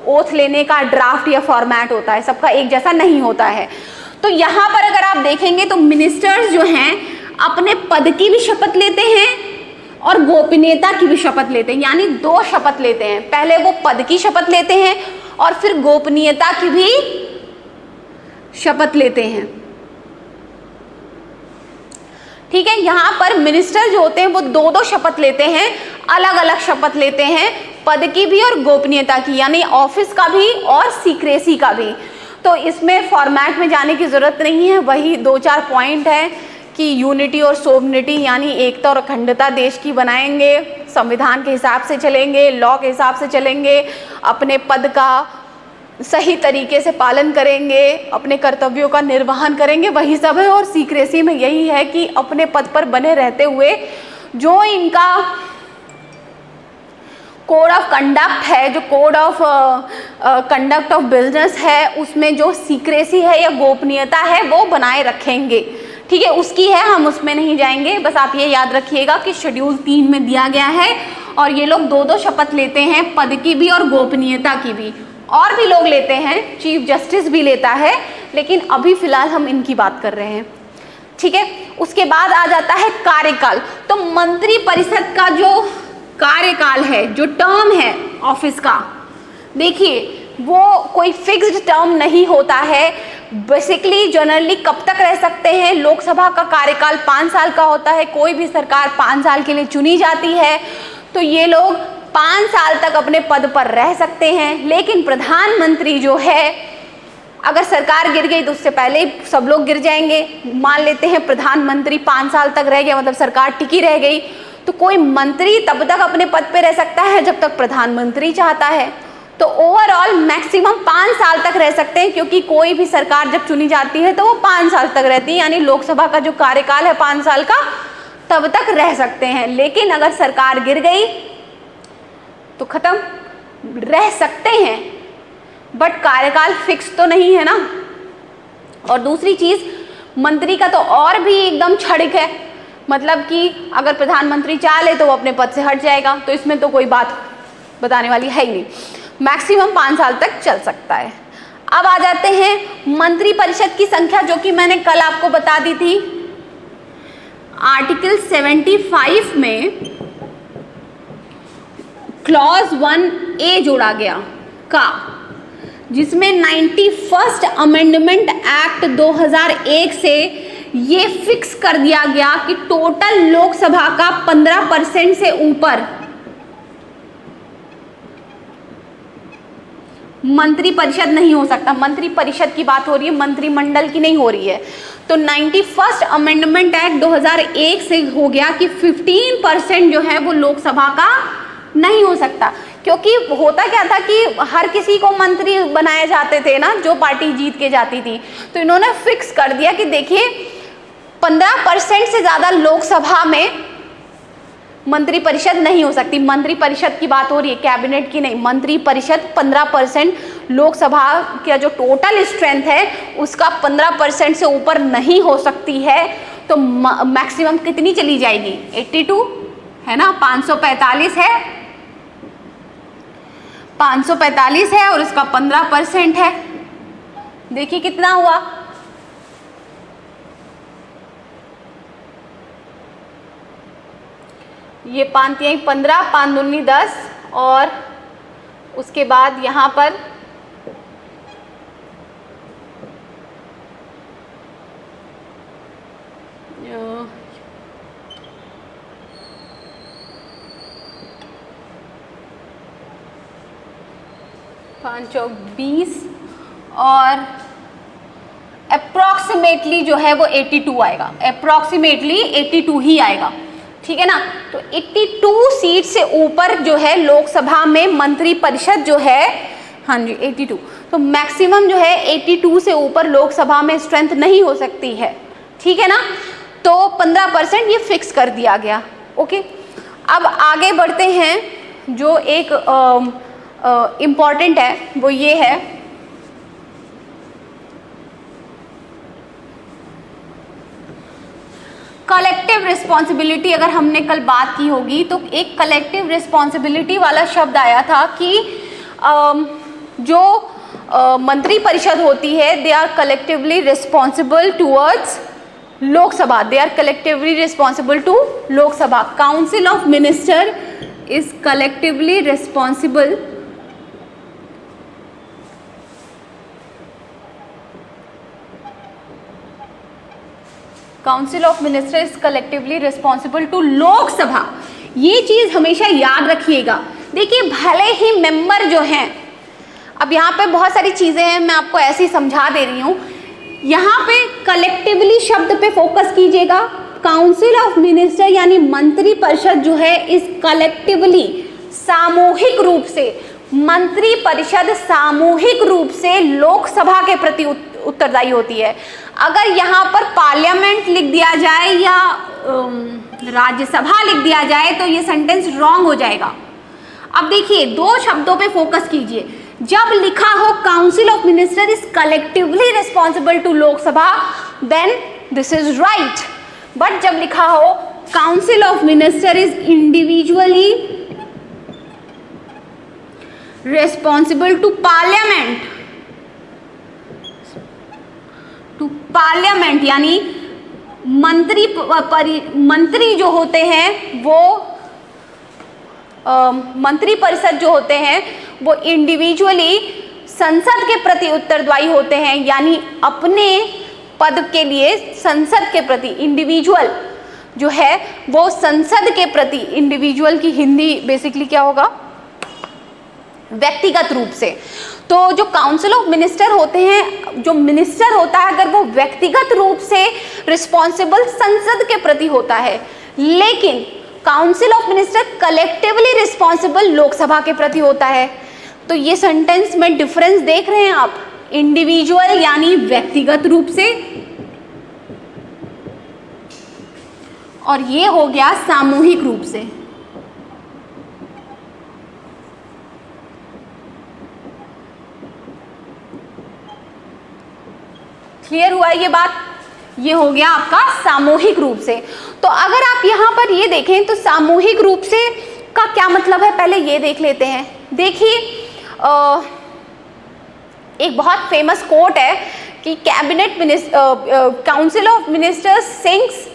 ओथ लेने का ड्राफ्ट या फॉर्मेट होता है, सबका एक जैसा नहीं होता है। तो यहाँ पर अगर आप देखेंगे तो मिनिस्टर्स जो हैं अपने पद की भी शपथ लेते हैं और गोपनीयता की भी शपथ लेते हैं, यानी 2 शपथ लेते हैं। पहले वो पद की शपथ लेते हैं और फिर गोपनीयता की भी शपथ लेते हैं, ठीक है। यहाँ पर मिनिस्टर जो होते हैं वो 2-2 शपथ लेते हैं, अलग अलग शपथ लेते हैं, पद की भी और गोपनीयता की, यानी ऑफिस का भी और सीक्रेसी का भी। तो इसमें फॉर्मेट में जाने की ज़रूरत नहीं है, वही 2-4 पॉइंट है कि यूनिटी और सोवरेनिटी यानी एकता और अखंडता देश की बनाएंगे, संविधान के हिसाब से चलेंगे, लॉ के हिसाब से चलेंगे, अपने पद का सही तरीके से पालन करेंगे, अपने कर्तव्यों का निर्वहन करेंगे, वही सब है। और सीक्रेसी में यही है कि अपने पद पर बने रहते हुए जो इनका कोड ऑफ कंडक्ट है, जो code of conduct of business है, उसमें जो सीक्रेसी है या गोपनीयता है वो बनाए रखेंगे, ठीक है। उसकी है, हम उसमें नहीं जाएंगे, बस आप ये याद रखिएगा कि शेड्यूल 3 में दिया गया है। और ये लोग 2-2 शपथ लेते हैं, पद की भी और गोपनीयता की भी। और भी लोग लेते हैं, चीफ जस्टिस भी लेता है, लेकिन अभी फिलहाल हम इनकी बात कर रहे हैं, ठीक है। उसके बाद आ जाता है कार्यकाल। तो मंत्री परिषद का जो कार्यकाल है, जो टर्म है ऑफिस का, देखिए वो कोई फिक्स्ड टर्म नहीं होता है। बेसिकली जनरली कब तक रह सकते हैं, लोकसभा का कार्यकाल 5 साल का होता है, कोई भी सरकार 5 साल के लिए चुनी जाती है, तो ये लोग 5 साल तक अपने पद पर रह सकते हैं। लेकिन प्रधानमंत्री जो है, अगर सरकार गिर गई तो उससे पहले ही सब लोग गिर जाएंगे। मान लेते हैं प्रधानमंत्री 5 साल तक रह गया, मतलब सरकार टिकी रह गई, तो कोई मंत्री तब तक अपने पद पे रह सकता है जब तक प्रधानमंत्री चाहता है। तो ओवरऑल मैक्सिमम 5 साल तक रह सकते हैं, क्योंकि कोई भी सरकार जब चुनी जाती है तो वो 5 साल तक रहती है, यानी लोकसभा का जो कार्यकाल है 5 साल का, तब तक रह सकते हैं। लेकिन अगर सरकार गिर गई तो खत्म, रह सकते हैं बट कार्यकाल फिक्स तो नहीं है ना। और दूसरी चीज, मंत्री का तो और भी एकदम क्षणिक है, मतलब कि अगर प्रधानमंत्री चाह ले तो वो अपने पद से हट जाएगा, तो इसमें तो कोई बात बताने वाली है ही नहीं। मैक्सिमम 5 साल तक चल सकता है। अब आ जाते हैं मंत्री परिषद की संख्या, जो कि मैंने कल आपको बता दी थी। आर्टिकल 75 में क्लॉज 1A जोड़ा गया का, जिसमें 91st अमेंडमेंट एक्ट 2001 से ये फिक्स कर दिया गया कि टोटल लोकसभा का 15% से ऊपर मंत्री परिषद नहीं हो सकता। मंत्री परिषद की बात हो रही है, मंत्रिमंडल की नहीं हो रही है। तो 91st अमेंडमेंट एक्ट 2001 से हो गया कि 15% जो है वो लोकसभा का नहीं हो सकता, क्योंकि होता क्या था कि हर किसी को मंत्री बनाए जाते थे ना, जो पार्टी जीत के जाती थी। तो इन्होंने फिक्स कर दिया कि देखिए 15% से ज़्यादा लोकसभा में मंत्री परिषद नहीं हो सकती। मंत्री परिषद की बात हो रही है, कैबिनेट की नहीं। मंत्री परिषद 15% लोकसभा का जो टोटल स्ट्रेंथ है उसका 15% से ऊपर नहीं हो सकती है। तो मैक्सिमम कितनी चली जाएगी? 82 है ना, 545 है, 545 है और इसका 15% है। देखिए कितना हुआ, ये 5 3 15, 5 दूनी 10 और उसके बाद यहाँ पर पाँच 20 और अप्रॉक्सीमेटली जो है वो 82 आएगा। अप्रॉक्सीमेटली 82 ही आएगा, ठीक है ना। तो 82 सीट से ऊपर जो है लोकसभा में मंत्री परिषद जो है, हाँ जी 82, तो मैक्सिमम जो है 82 से ऊपर लोकसभा में स्ट्रेंथ नहीं हो सकती है, ठीक है ना। तो 15% ये फिक्स कर दिया गया। ओके, अब आगे बढ़ते हैं। जो एक इम्पॉर्टेंट है वो ये है कलेक्टिव रिस्पॉन्सिबिलिटी। अगर हमने कल बात की होगी तो एक कलेक्टिव रिस्पॉन्सिबिलिटी वाला शब्द आया था कि जो मंत्री परिषद होती है they are collectively responsible towards Lok Sabha, they are collectively responsible to Lok Sabha. Council of minister is collectively responsible council of minister is collectively responsible to Lok Sabha. ये चीज हमेशा याद रखिएगा। देखिए भले ही मेंबर जो हैं, अब यहाँ पे बहुत सारी चीजें हैं, मैं आपको ऐसे ही समझा दे रही हूँ। यहाँ पे कलेक्टिवली शब्द पे फोकस कीजिएगा। काउंसिल ऑफ मिनिस्टर यानी मंत्री परिषद जो है इस कलेक्टिवली सामूहिक रूप से, मंत्री परिषद सामूहिक रूप से लोकसभा के प्रति उत्तरदायी होती है। अगर यहाँ पर पार्लियामेंट लिख दिया जाए या राज्यसभा लिख दिया जाए तो ये सेंटेंस रॉन्ग हो जाएगा। अब देखिए दो शब्दों पे फोकस कीजिए। जब लिखा हो council of minister is collectively responsible to Lok Sabha then this is right, but जब लिखा हो council of minister is individually responsible to parliament यानी मंत्री जो होते हैं वो मंत्री परिषद जो होते हैं वो इंडिविजुअली संसद के प्रति उत्तरदायी होते हैं, यानी अपने पद के लिए संसद के प्रति। इंडिविजुअल जो है वो संसद के प्रति, इंडिविजुअल की हिंदी बेसिकली क्या होगा? व्यक्तिगत रूप से। तो जो काउंसिल ऑफ मिनिस्टर होते हैं, जो मिनिस्टर होता है अगर वो व्यक्तिगत रूप से रिस्पॉन्सिबल संसद के प्रति होता है, लेकिन council of minister collectively responsible Lok Sabha के प्रति होता है। तो ये सेंटेंस में डिफरेंस देख रहे हैं आप? इंडिविजुअल यानी व्यक्तिगत रूप से, और ये हो गया सामूहिक रूप से। क्लियर हुआ ये बात? ये हो गया आपका सामूहिक रूप से। तो अगर आप यहाँ पर ये देखें तो सामूहिक रूप से का क्या मतलब है, पहले ये देख लेते हैं। देखिए एक बहुत फेमस कोट है कि cabinet council of ministers sinks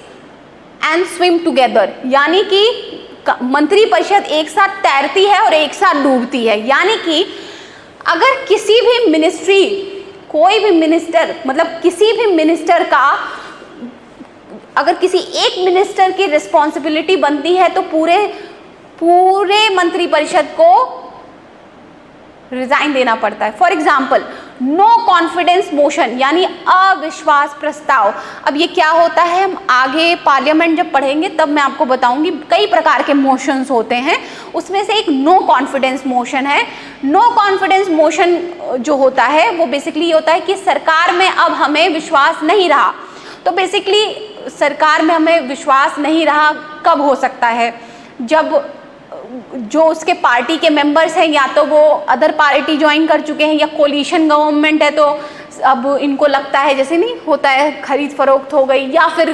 and swim together, यानी कि मंत्री परिषद एक साथ तैरती है और एक साथ डूबती है। यानी कि अगर किसी भी मिनिस्ट्री, कोई भी मिनिस्टर, मतलब किसी भी मिनिस्टर का, अगर किसी एक मिनिस्टर की रिस्पॉन्सिबिलिटी बनती है तो पूरे मंत्रिपरिषद को रिजाइन देना पड़ता है। For example, no confidence motion यानी अविश्वास प्रस्ताव। अब ये क्या होता है हम आगे पार्लियामेंट जब पढ़ेंगे तब मैं आपको बताऊंगी। कई प्रकार के मोशंस होते हैं, उसमें से एक नो कॉन्फिडेंस मोशन है। नो कॉन्फिडेंस मोशन जो होता है वो बेसिकली ये होता है कि सरकार में अब हमें विश्वास नहीं रहा। तो बेसिकली सरकार में हमें विश्वास नहीं रहा कब हो सकता है, जब जो उसके पार्टी के मेंबर्स हैं या तो वो अदर पार्टी ज्वाइन कर चुके हैं या कोलिशन गवर्नमेंट है, तो अब इनको लगता है जैसे नहीं होता है खरीद फरोख्त हो गई या फिर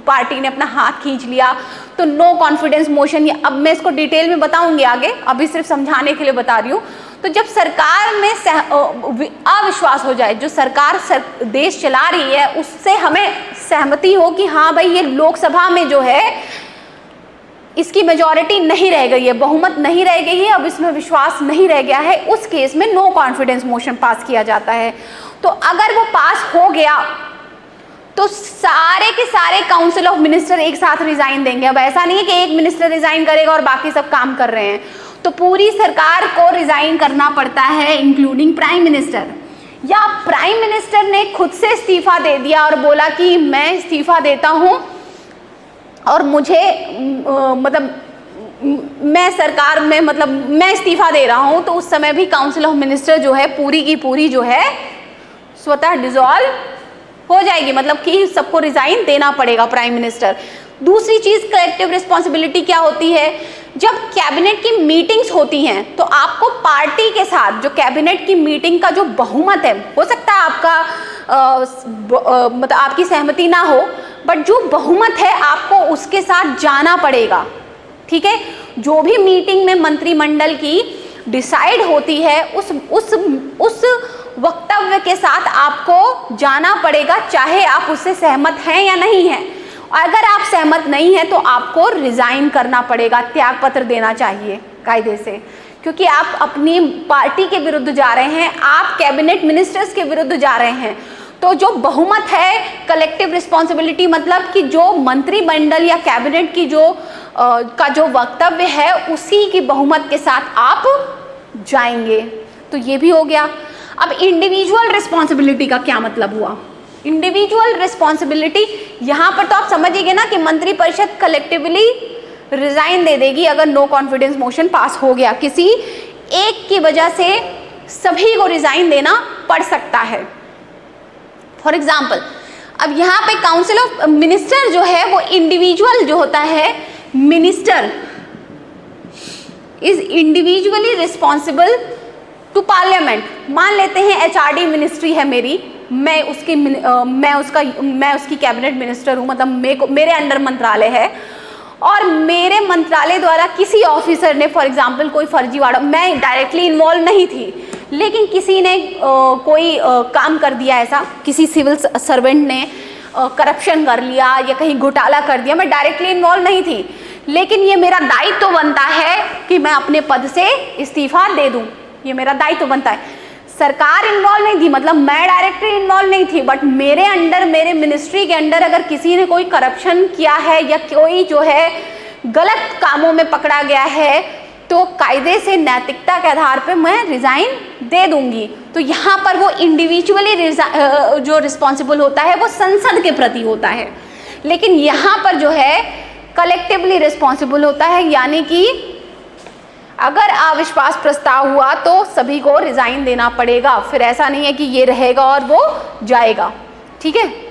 पार्टी ने अपना हाथ खींच लिया, तो नो कॉन्फिडेंस मोशन। ये अब मैं इसको डिटेल में बताऊंगी आगे, अभी सिर्फ समझाने के लिए बता रही हूँ। तो जब सरकार में अविश्वास हो जाए, जो सरकार देश चला रही है उससे हमें सहमति हो कि हाँ भाई ये लोकसभा में जो है इसकी मेजॉरिटी नहीं रह गई है, बहुमत नहीं रह गई है, अब इसमें विश्वास नहीं रह गया है, उस केस में नो कॉन्फिडेंस मोशन पास किया जाता है। तो अगर वो पास हो गया तो सारे के सारे काउंसिल ऑफ मिनिस्टर एक साथ रिजाइन देंगे। अब ऐसा नहीं है कि एक मिनिस्टर रिजाइन करेगा और बाकी सब काम कर रहे हैं, तो पूरी सरकार को रिजाइन करना पड़ता है इंक्लूडिंग प्राइम मिनिस्टर। या प्राइम मिनिस्टर ने खुद से इस्तीफा दे दिया और बोला कि मैं इस्तीफा देता हूं और मुझे मैं सरकार में मैं इस्तीफा दे रहा हूं, तो उस समय भी काउंसिल ऑफ मिनिस्टर जो है पूरी की पूरी जो है स्वतः डिसॉल्व हो जाएगी, मतलब कि सबको रिजाइन देना पड़ेगा प्राइम मिनिस्टर। दूसरी चीज कलेक्टिव रिस्पॉन्सिबिलिटी क्या होती है, जब कैबिनेट की मीटिंग्स होती हैं तो आपको पार्टी के साथ जो कैबिनेट की मीटिंग का जो बहुमत है, हो सकता है आपका मतलब आपकी सहमति ना हो, बट जो बहुमत है आपको उसके साथ जाना पड़ेगा। ठीक है, जो भी मीटिंग में मंत्रिमंडल की डिसाइड होती है उस वक्तव्य के साथ आपको जाना पड़ेगा, चाहे आप उससे सहमत हैं या नहीं हैं। अगर आप सहमत नहीं हैं तो आपको रिजाइन करना पड़ेगा, त्याग पत्र देना चाहिए कायदे से, क्योंकि आप अपनी पार्टी के विरुद्ध जा रहे हैं, आप कैबिनेट मिनिस्टर्स के विरुद्ध जा रहे हैं। तो जो बहुमत है, कलेक्टिव रिस्पॉन्सिबिलिटी मतलब कि जो मंत्रिमंडल या कैबिनेट की का जो वक्तव्य है उसी की बहुमत के साथ आप जाएंगे। तो ये भी हो गया। अब इंडिविजुअल रिस्पॉन्सिबिलिटी का क्या मतलब हुआ? इंडिविजुअल रिस्पॉन्सिबिलिटी यहाँ पर तो आप समझिए ना कि मंत्रिपरिषद कलेक्टिवली रिजाइन दे देगी अगर नो कॉन्फिडेंस मोशन पास हो गया। किसी एक की वजह से सभी को रिजाइन देना पड़ सकता है। फॉर एग्जाम्पल, अब यहाँ पे काउंसिल ऑफ मिनिस्टर जो है वो इंडिविजुअल जो होता है, minister is individually responsible to parliament. मान लेते हैं एचआरडी मिनिस्ट्री है मेरी, मैं उसकी कैबिनेट मिनिस्टर हूँ, मतलब मेरे अंडर मंत्रालय है और मेरे मंत्रालय द्वारा किसी ऑफिसर ने फॉर एग्जांपल कोई फर्जीवाड़ा, मैं डायरेक्टली इन्वॉल्व नहीं थी लेकिन किसी ने कोई काम कर दिया, ऐसा किसी सिविल सर्वेंट ने करप्शन कर लिया या कहीं घोटाला कर दिया, मैं डायरेक्टली इन्वॉल्व नहीं थी, लेकिन ये मेरा दायित्व तो बनता है कि मैं अपने पद से इस्तीफा दे दूं, ये मेरा दायित्व तो बनता है। सरकार इन्वॉल्व नहीं थी, मतलब मैं डायरेक्टली इन्वॉल्व नहीं थी, बट मेरे अंडर, मेरे मिनिस्ट्री के अंडर अगर किसी ने कोई करप्शन किया है या कोई जो है गलत कामों में पकड़ा गया है तो कायदे से नैतिकता के आधार पर मैं रिजाइन दे दूंगी। तो यहाँ पर वो इंडिविजुअली जो रिस्पॉन्सिबल होता है वो संसद के प्रति होता है, लेकिन यहाँ पर जो है कलेक्टिवली रिस्पॉन्सिबल होता है, यानी कि अगर अविश्वास प्रस्ताव हुआ तो सभी को रिजाइन देना पड़ेगा, फिर ऐसा नहीं है कि ये रहेगा और वो जाएगा। ठीक है।